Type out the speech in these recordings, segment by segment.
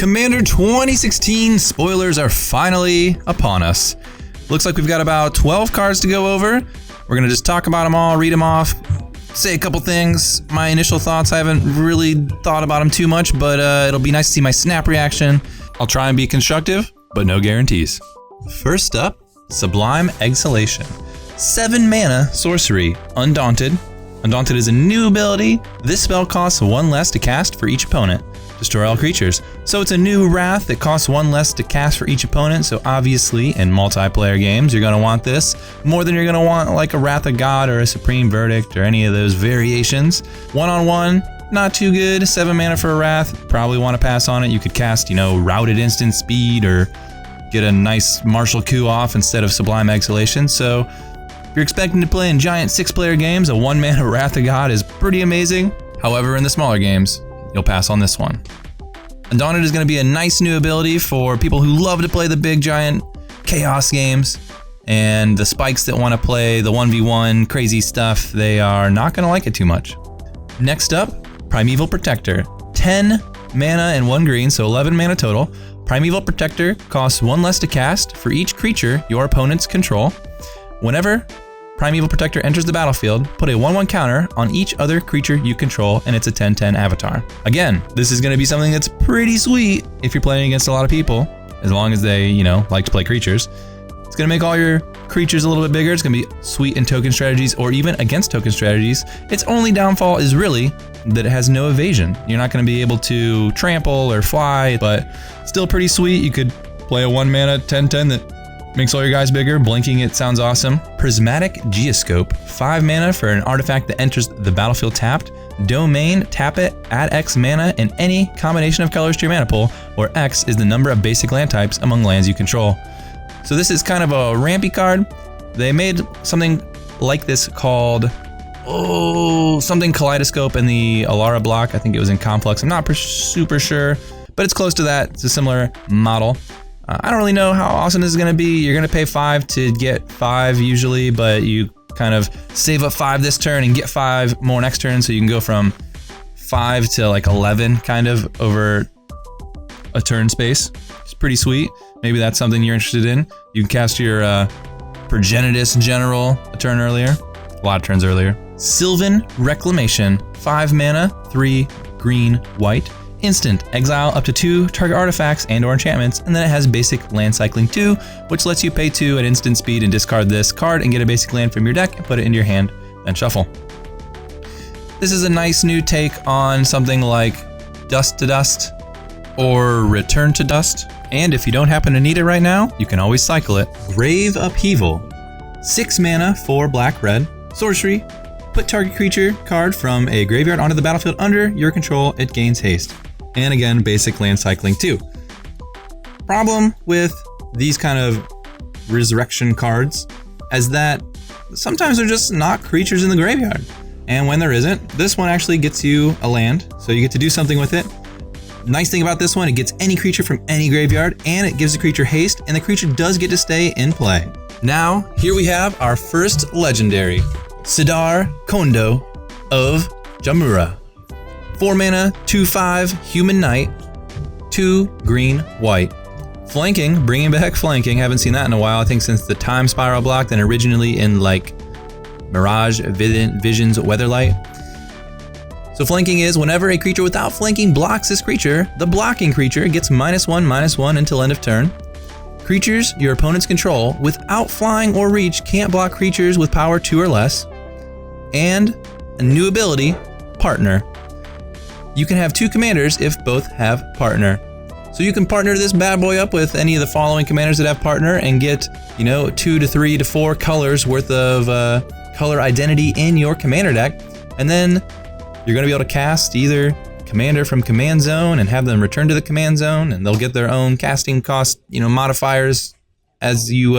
Commander 2016 spoilers are finally upon us. Looks like we've got about 12 cards to go over. We're gonna just talk about them all, read them off, say a couple things. My initial thoughts, I haven't really thought about them too much, but it'll be nice to see my snap reaction. I'll try and be constructive, but no guarantees. First up, Sublime Exhalation. 7 mana, sorcery, Undaunted. Undaunted is a new ability. This spell costs 1 less to cast for each opponent. Destroy all creatures. So it's a new wrath that costs 1 less to cast for each opponent, so obviously in multiplayer games you're going to want this more than you're going to want like a Wrath of God or a Supreme Verdict or any of those variations. One-on-one, not too good. 7 mana for a wrath, probably want to pass on it. You could cast, Routed Instant Speed or get a nice Martial Coup off instead of Sublime Exhalation. So if you're expecting to play in giant 6-player games, a 1-mana Wrath of God is pretty amazing. However, in the smaller games, you'll pass on this one. Undaunted is going to be a nice new ability for people who love to play the big giant chaos games, and the spikes that want to play the 1v1 crazy stuff, they are not going to like it too much. Next up, Primeval Protector. 10 mana and 1 green, so 11 mana total. Primeval Protector costs 1 less to cast for each creature your opponents control. Whenever Primeval Protector enters the battlefield, put a 1/1 counter on each other creature you control, and it's a 10/10 avatar. Again, this is going to be something that's pretty sweet if you're playing against a lot of people, as long as they, like to play creatures. It's going to make all your creatures a little bit bigger. It's going to be sweet in token strategies or even against token strategies. Its only downfall is really that it has no evasion. You're not going to be able to trample or fly, but still pretty sweet. You could play a 1-mana 10/10 that makes all your guys bigger. Blinking it sounds awesome. Prismatic Geoscope. 5 mana for an artifact that enters the battlefield tapped. Domain, tap it, add X mana and any combination of colors to your mana pool, where X is the number of basic land types among lands you control. So this is kind of a rampy card. They made something like this called, something Kaleidoscope in the Alara block. I think it was in Complex. I'm not super sure, but it's close to that. It's a similar model. I don't really know how awesome this is going to be. You're going to pay 5 to get 5 usually, but you kind of save up 5 this turn and get 5 more next turn, so you can go from 5 to like 11 kind of over a turn space. It's pretty sweet. Maybe that's something you're interested in. You can cast your Progenitus General a turn earlier, a lot of turns earlier. Sylvan Reclamation, 5 mana, 3 green, white. Instant, exile up to 2 target artifacts and or enchantments, and then it has basic land cycling 2, which lets you pay 2 at instant speed and discard this card and get a basic land from your deck and put it into your hand, then shuffle. This is a nice new take on something like Dust to Dust or Return to Dust, and if you don't happen to need it right now, you can always cycle it. Grave Upheaval. 6 mana for black-red, sorcery, put target creature card from a graveyard onto the battlefield under your control, it gains haste. And again, basic land cycling too. Problem with these kind of resurrection cards is that sometimes they're just not creatures in the graveyard. And when there isn't, this one actually gets you a land, so you get to do something with it. Nice thing about this one, it gets any creature from any graveyard, and it gives the creature haste, and the creature does get to stay in play. Now, here we have our first legendary, Sidar Kondo of Jamura. 4 mana, 2/5, Human Knight, 2 green, white. Flanking, bringing back flanking, haven't seen that in a while, I think since the Time Spiral block, then originally in like Mirage, Visions, Weatherlight. So flanking is whenever a creature without flanking blocks this creature, the blocking creature gets -1/-1 until end of turn. Creatures your opponents control without flying or reach can't block creatures with power 2 or less. And a new ability, Partner. You can have 2 commanders if both have Partner. So you can partner this bad boy up with any of the following commanders that have Partner and get, 2 to 3 to 4 colors worth of color identity in your commander deck. And then you're going to be able to cast either commander from command zone and have them return to the command zone, and they'll get their own casting cost, modifiers as you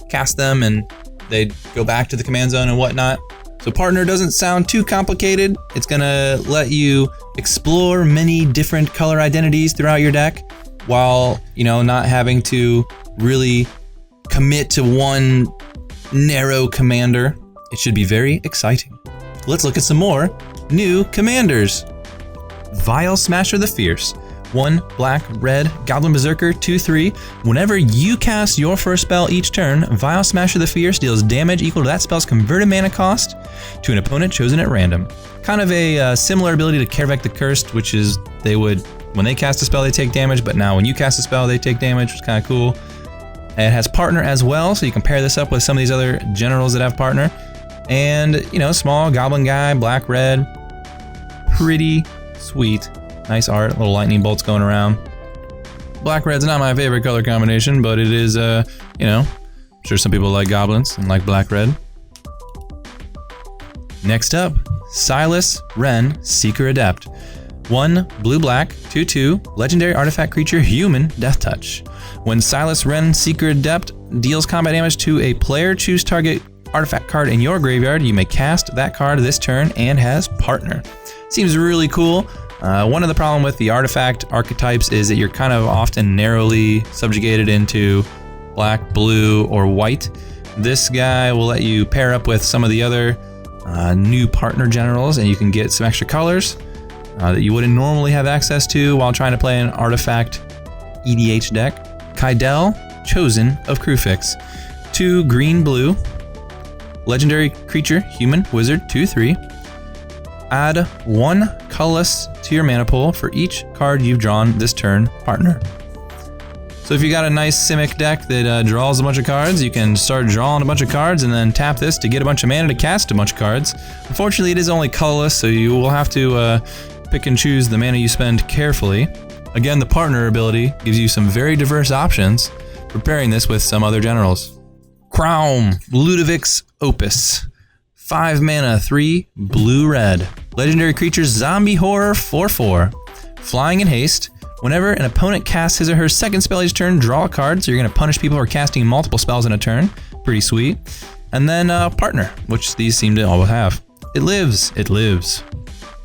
cast them, and they go back to the command zone and whatnot. So Partner doesn't sound too complicated. It's gonna let you explore many different color identities throughout your deck while, not having to really commit to one narrow commander. It should be very exciting. Let's look at some more new commanders. Vile Smasher the Fierce. 1 black, red, Goblin Berserker, 2/3. Whenever you cast your first spell each turn, Vile Smasher the Fierce deals damage equal to that spell's converted mana cost to an opponent chosen at random. Kind of a similar ability to Kervek the Cursed, which is they would, when they cast a spell, they take damage, but now when you cast a spell, they take damage, which is kind of cool. It has Partner as well, so you can pair this up with some of these other generals that have Partner. And, you know, small Goblin guy, black, red, pretty sweet. Nice art, little lightning bolts going around. Black red's not my favorite color combination, but it is, you know, I'm sure some people like goblins and like black red. Next up, Silas Wren, Seeker Adept. 1 blue-black, 2/2, legendary artifact creature, human, Death Touch. When Silas Wren, Seeker Adept deals combat damage to a player, choose target artifact card in your graveyard. You may cast that card this turn and has Partner. Seems really cool. One of the problem with the artifact archetypes is that you're kind of often narrowly subjugated into black, blue, or white. This guy will let you pair up with some of the other new partner generals, and you can get some extra colors that you wouldn't normally have access to while trying to play an artifact EDH deck. Kydel, Chosen of Crufix. 2 green-blue, legendary creature, human, wizard, 2/3. Add 1 colorless to your mana pool for each card you've drawn this turn, Partner. So if you got a nice Simic deck that draws a bunch of cards, you can start drawing a bunch of cards and then tap this to get a bunch of mana to cast a bunch of cards. Unfortunately, it is only colorless, so you will have to pick and choose the mana you spend carefully. Again, the Partner ability gives you some very diverse options for pairing this with some other generals. Crown, Ludovic's Opus. 5 mana, 3 blue-red. Legendary creature, zombie horror, 4/4. Flying in haste. Whenever an opponent casts his or her second spell each turn, draw a card, so you're going to punish people for casting multiple spells in a turn. Pretty sweet. And then Partner, which these seem to all have. It lives. It lives.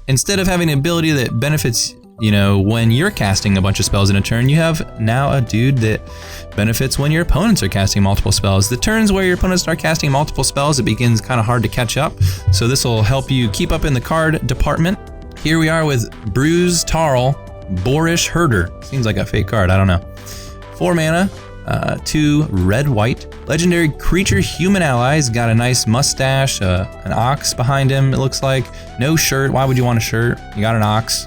Instead of having an ability that benefits, you know, when you're casting a bunch of spells in a turn, you have now a dude that benefits when your opponents are casting multiple spells. The turns where your opponents start casting multiple spells, it begins kind of hard to catch up. So this will help you keep up in the card department. Here we are with Bruise Tarl, Boorish Herder. Seems like a fake card, I don't know. 4 mana, 2 red-white. Legendary creature, human allies. Got a nice mustache, an ox behind him, it looks like. No shirt, why would you want a shirt? You got an ox.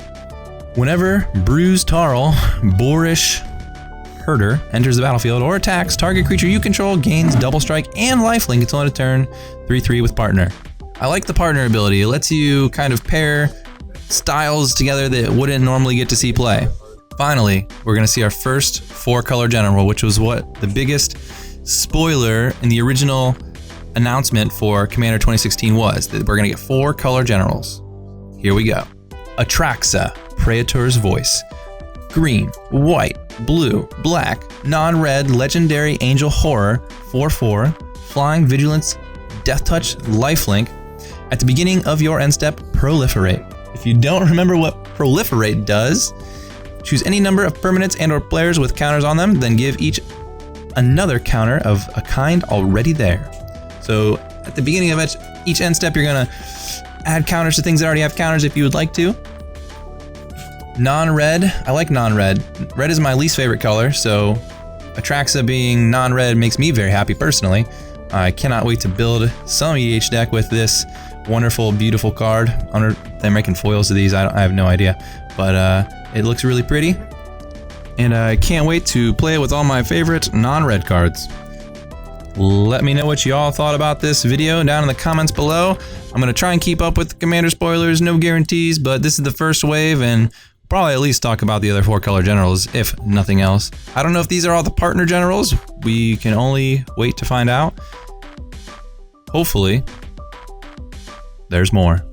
Whenever Bruise Tarl, Boorish Herder enters the battlefield or attacks, target creature you control gains double strike and lifelink until end of turn, 3/3 with Partner. I like the Partner ability. It lets you kind of pair styles together that wouldn't normally get to see play. Finally, we're going to see our first 4-color general, which was what the biggest spoiler in the original announcement for Commander 2016 was, that we're going to get 4-color generals. Here we go. Atraxa, Praetor's Voice. Green, white, blue, black, non-red, legendary angel horror, 4/4, flying vigilance, death touch, lifelink. At the beginning of your end step, proliferate. If you don't remember what proliferate does, choose any number of permanents and or players with counters on them, then give each another counter of a kind already there. So at the beginning of each end step, you're gonna add counters to things that already have counters if you would like to. Non-red, I like non-red. Red is my least favorite color, so Atraxa being non-red makes me very happy personally. I cannot wait to build some EDH deck with this wonderful, beautiful card. They're making foils of these, I have no idea. But it looks really pretty. And I can't wait to play it with all my favorite non-red cards. Let me know what you all thought about this video down in the comments below. I'm going to try and keep up with the Commander spoilers, no guarantees, but this is the first wave, and probably at least talk about the other 4-color generals, if nothing else. I don't know if these are all the partner generals. We can only wait to find out. Hopefully, there's more.